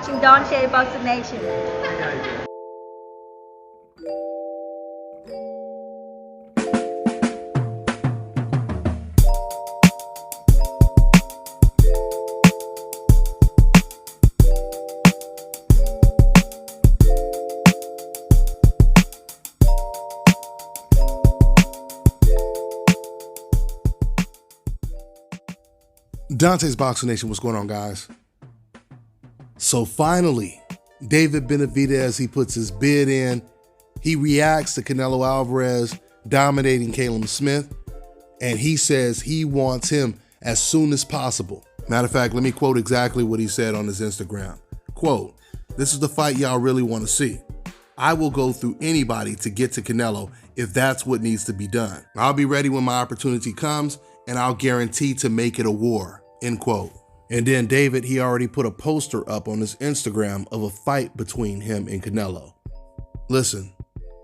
watching Dante Boxing Nation. Dante's Boxing Nation, what's going on, guys? So finally, David Benavidez, he puts his bid in. He reacts to Canelo Alvarez dominating Caleb Smith, and he says he wants him as soon as possible. Matter of fact, let me quote exactly what he said on his Instagram. Quote, "This is the fight y'all really want to see. I will go through anybody to get to Canelo if that's what needs to be done. I'll be ready when my opportunity comes, and I'll guarantee to make it a war." End quote. And then David, he already put a poster up on his Instagram of a fight between him and Canelo. Listen,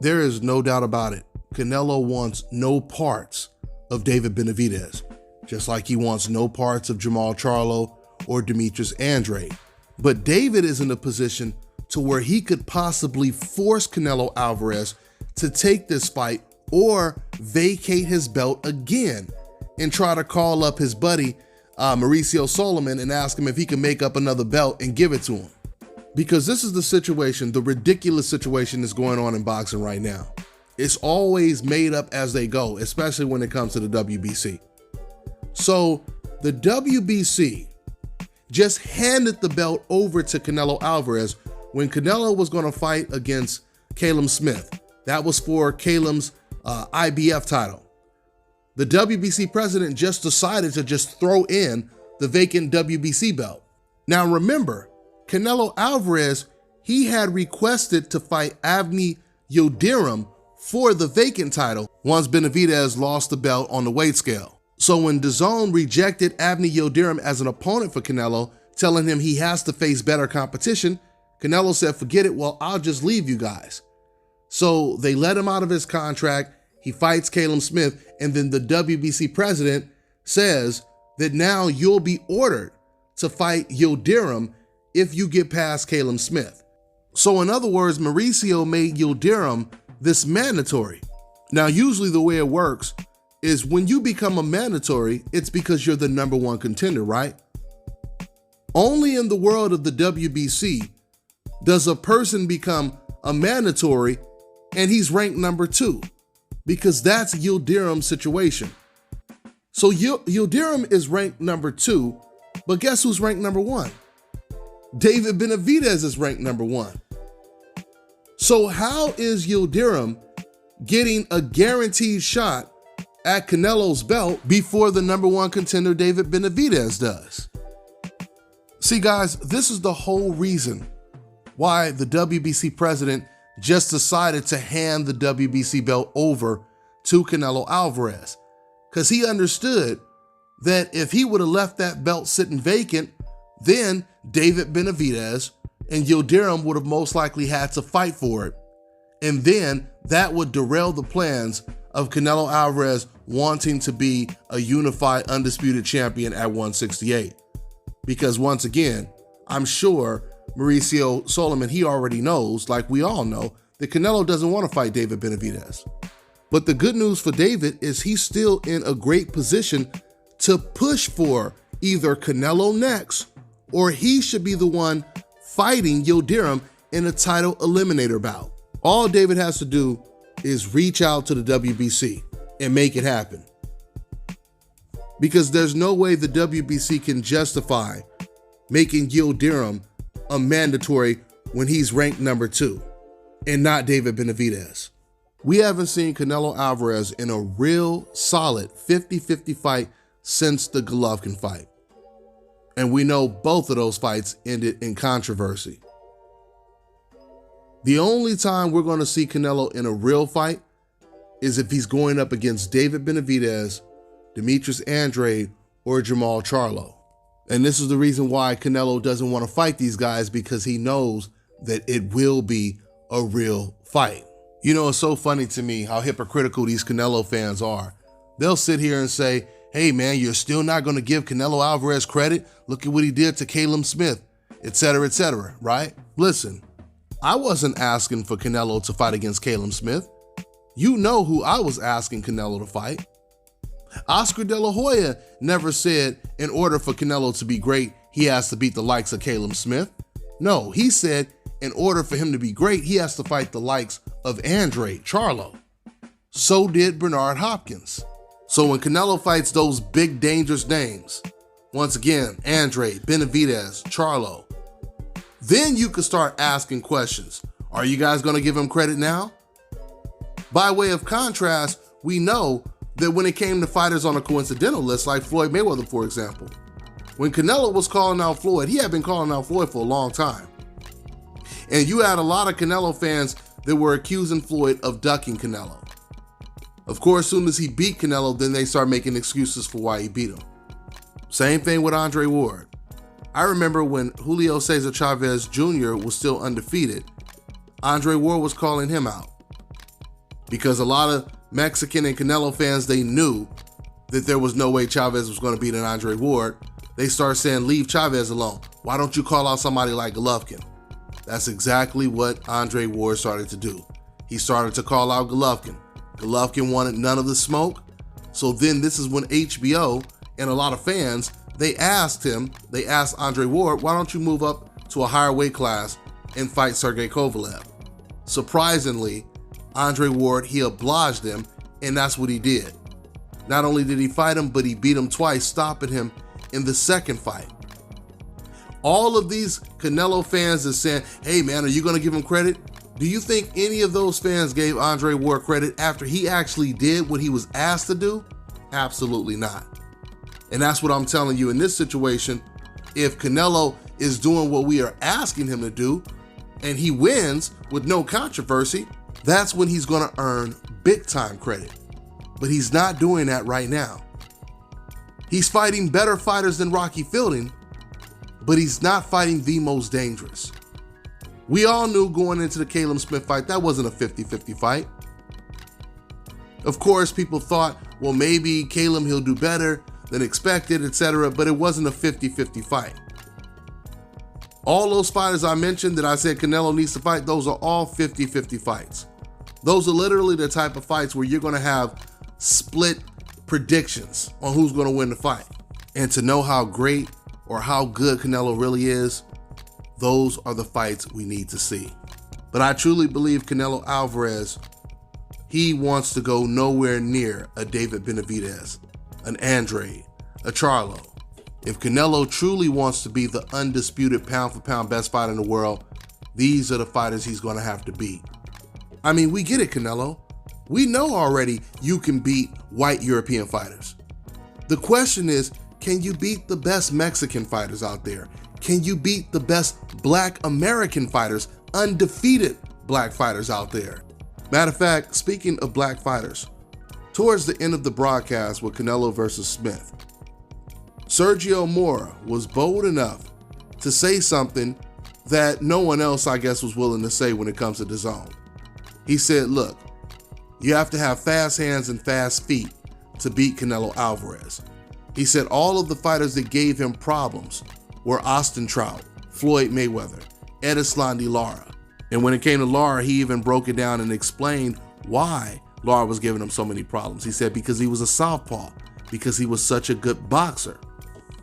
there is no doubt about it. Canelo wants no parts of David Benavidez, just like he wants no parts of Jamal Charlo or Demetrius Andrade. But David is in a position to where he could possibly force Canelo Alvarez to take this fight or vacate his belt again and try to call up his buddy Mauricio Solomon and ask him if he can make up another belt and give it to him. Because this is the situation, the ridiculous situation that's going on in boxing right now. It's always made up as they go, especially when it comes to the WBC. So the WBC just handed the belt over to Canelo Alvarez when Canelo was going to fight against Caleb Smith. That was for Caleb's IBF title. The WBC president just decided to just throw in the vacant WBC belt. Now remember, Canelo Alvarez, he had requested to fight Avni Yildirim for the vacant title once Benavidez lost the belt on the weight scale. So when DAZN rejected Avni Yildirim as an opponent for Canelo, telling him he has to face better competition, Canelo said, "Forget it, well, I'll just leave you guys." So they let him out of his contract. He fights Caleb Smith, and then the WBC president says that now you'll be ordered to fight Yildirim if you get past Caleb Smith. So in other words, Mauricio made Yildirim this mandatory. Now, usually the way it works is when you become a mandatory, it's because you're the number one contender, right? Only in the world of the WBC does a person become a mandatory and he's ranked number 2. Because that's Yildirim's situation. So Yildirim is ranked number 2, but guess who's ranked number 1? David Benavidez is ranked number 1. So how is Yildirim getting a guaranteed shot at Canelo's belt before the number 1 contender David Benavidez does? See guys, this is the whole reason why the WBC president just decided to hand the WBC belt over to Canelo Alvarez, because he understood that if he would have left that belt sitting vacant, then David Benavidez and Yildirim would have most likely had to fight for it. And then that would derail the plans of Canelo Alvarez wanting to be a unified, undisputed champion at 168. Because once again, I'm sure Mauricio Solomon, he already knows, like we all know, that Canelo doesn't want to fight David Benavidez. But the good news for David is he's still in a great position to push for either Canelo next, or he should be the one fighting Yildirim in a title eliminator bout. All David has to do is reach out to the WBC and make it happen. Because there's no way the WBC can justify making Yildirim a mandatory when he's ranked number 2 and not David Benavidez. We haven't seen Canelo Alvarez in a real solid 50-50 fight since the Golovkin fight. And we know both of those fights ended in controversy. The only time we're going to see Canelo in a real fight is if he's going up against David Benavidez, Demetrius Andrade, or Jamal Charlo. And this is the reason why Canelo doesn't want to fight these guys, because he knows that it will be a real fight. You know, it's so funny to me how hypocritical these Canelo fans are. They'll sit here and say, hey man, you're still not going to give Canelo Alvarez credit? Look at what he did to Caleb Smith. etc., right? Listen, I wasn't asking for Canelo to fight against Caleb Smith. You know who I was asking Canelo to fight. Oscar De La Hoya never said in order for Canelo to be great, he has to beat the likes of Caleb Smith. No, he said in order for him to be great, he has to fight the likes of Andre Charlo. So did Bernard Hopkins. So when Canelo fights those big dangerous names, once again, Andre, Benavidez, Charlo, then you could start asking questions. Are you guys going to give him credit now? By way of contrast, we know that when it came to fighters on a coincidental list, like Floyd Mayweather, for example, when Canelo was calling out Floyd, he had been calling out Floyd for a long time. And you had a lot of Canelo fans that were accusing Floyd of ducking Canelo. Of course, as soon as he beat Canelo, then they start making excuses for why he beat him. Same thing with Andre Ward. I remember when Julio Cesar Chavez Jr. was still undefeated, Andre Ward was calling him out. Because a lot of Mexican and Canelo fans, they knew that there was no way Chavez was going to beat an Andre Ward. They started saying, leave Chavez alone. Why don't you call out somebody like Golovkin? That's exactly what Andre Ward started to do. He started to call out Golovkin. Golovkin wanted none of the smoke. So then this is when HBO and a lot of fans, they asked Andre Ward, why don't you move up to a higher weight class and fight Sergey Kovalev? Surprisingly, Andre Ward, he obliged them, and that's what he did. Not only did he fight him, but he beat him twice, stopping him in the second fight. All of these Canelo fans are saying, hey man, are you going to give him credit? Do you think any of those fans gave Andre Ward credit after he actually did what he was asked to do? Absolutely not. And that's what I'm telling you in this situation. If Canelo is doing what we are asking him to do, and he wins with no controversy, that's when he's going to earn big time credit. But he's not doing that right now. He's fighting better fighters than Rocky Fielding, but he's not fighting the most dangerous. We all knew going into the Caleb Smith fight, that wasn't a 50-50 fight. Of course, people thought, well, maybe Caleb, he'll do better than expected, etc., but it wasn't a 50-50 fight. All those fighters I mentioned that I said Canelo needs to fight, those are all 50-50 fights. Those are literally the type of fights where you're going to have split predictions on who's going to win the fight. And to know how great or how good Canelo really is, those are the fights we need to see. But I truly believe Canelo Alvarez, he wants to go nowhere near a David Benavidez, an Andre, a Charlo. If Canelo truly wants to be the undisputed pound-for-pound best fighter in the world, these are the fighters he's going to have to beat. I mean, we get it, Canelo. We know already you can beat white European fighters. The question is, can you beat the best Mexican fighters out there? Can you beat the best Black American fighters, undefeated Black fighters out there? Matter of fact, speaking of Black fighters, towards the end of the broadcast with Canelo versus Smith, Sergio Mora was bold enough to say something that no one else, I guess, was willing to say when it comes to DAZN. He said, look, you have to have fast hands and fast feet to beat Canelo Alvarez. He said all of the fighters that gave him problems were Austin Trout, Floyd Mayweather, Erislandy Lara. And when it came to Lara, he even broke it down and explained why Lara was giving him so many problems. He said because he was a southpaw, because he was such a good boxer.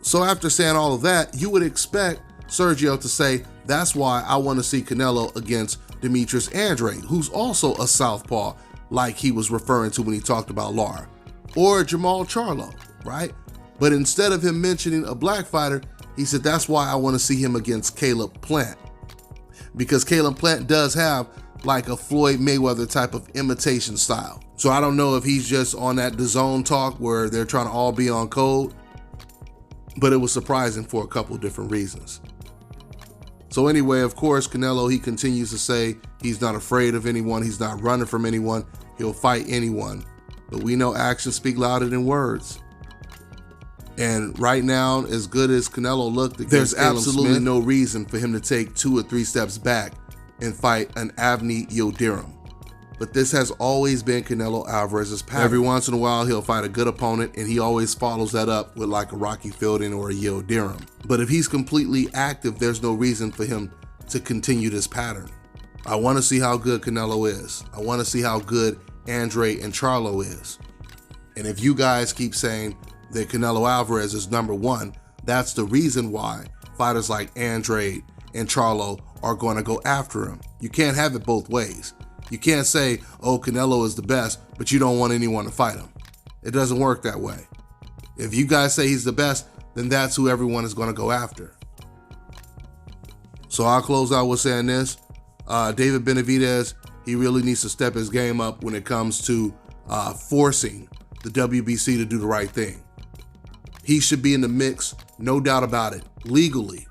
So after saying all of that, you would expect Sergio to say, that's why I want to see Canelo against Demetrius Andre, who's also a southpaw, like he was referring to when he talked about Lara, or Jamal Charlo, right? But instead of him mentioning a Black fighter, he said, that's why I want to see him against Caleb Plant. Because Caleb Plant does have like a Floyd Mayweather type of imitation style. So I don't know if he's just on that DAZN talk where they're trying to all be on code, but it was surprising for a couple different reasons. So anyway, of course, Canelo, he continues to say he's not afraid of anyone. He's not running from anyone. He'll fight anyone. But we know actions speak louder than words. And right now, as good as Canelo looked against there's absolutely Smith, no reason for him to take 2 or 3 steps back and fight an Avni Yildirim. but this has always been Canelo Alvarez's pattern. Every once in a while, he'll fight a good opponent, and he always follows that up with like a Rocky Fielding or a Yildirim. But if he's completely active, there's no reason for him to continue this pattern. I want to see how good Canelo is. I want to see how good Andre and Charlo is. And if you guys keep saying that Canelo Alvarez is number one, that's the reason why fighters like Andre and Charlo are going to go after him. You can't have it both ways. You can't say, oh, Canelo is the best, but you don't want anyone to fight him. It doesn't work that way. If you guys say he's the best, then that's who everyone is going to go after. So I'll close out with saying this. David Benavidez, he really needs to step his game up when it comes to forcing the WBC to do the right thing. He should be in the mix, no doubt about it. Legally,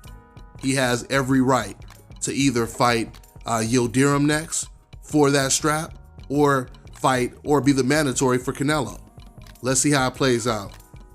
he has every right to either fight Yildirim next for that strap, or fight or be the mandatory for Canelo. Let's see how it plays out.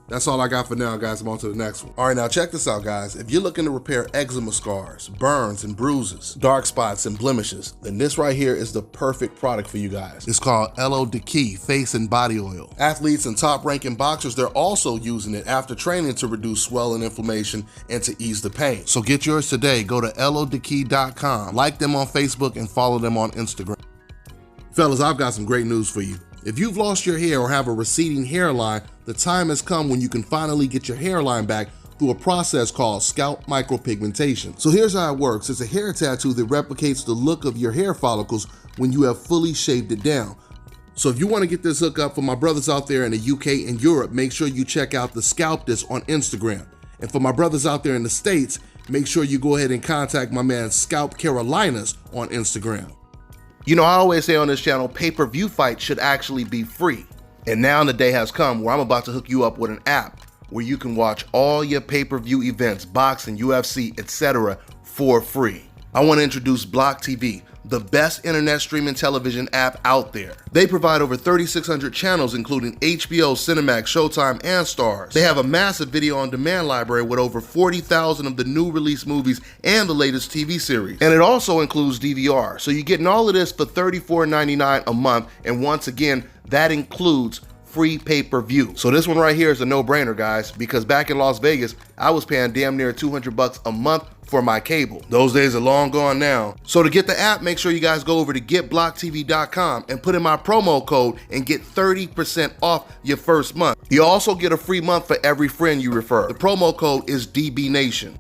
That's all I got for now, guys. I'm on to the next one. All right, now check this out, guys. If you're looking to repair eczema scars, burns and bruises, dark spots and blemishes, then this right here is the perfect product for you guys. It's called Elo Diki Face and Body Oil. Athletes and top-ranking boxers, they're also using it after training to reduce swelling, inflammation, and to ease the pain. So get yours today. Go to elodiki.com, like them on Facebook, and follow them on Instagram. Fellas, I've got some great news for you. If you've lost your hair or have a receding hairline, the time has come when you can finally get your hairline back through a process called scalp micropigmentation. So here's how it works. It's a hair tattoo that replicates the look of your hair follicles when you have fully shaved it down. So if you want to get this hookup for my brothers out there in the UK and Europe, make sure you check out the Scalp This on Instagram. And for my brothers out there in the States, make sure you go ahead and contact my man Scalp Carolinas on Instagram. You know, I always say on this channel, pay-per-view fights should actually be free. And now the day has come where I'm about to hook you up with an app where you can watch all your pay-per-view events, boxing, UFC, etc. for free. I want to introduce Block TV, the best internet streaming television app out there. They provide over 3,600 channels, including HBO, Cinemax, Showtime, and Stars. They have a massive video on demand library with over 40,000 of the new release movies and the latest TV series. And it also includes DVR. So you're getting all of this for $34.99 a month. And once again, that includes free pay-per-view. So this one right here is a no-brainer, guys, because back in Las Vegas, I was paying damn near $200 a month for my cable. Those days are long gone now. So to get the app, make sure you guys go over to getblocktv.com and put in my promo code and get 30% off your first month. You also get a free month for every friend you refer. The promo code is DBNation.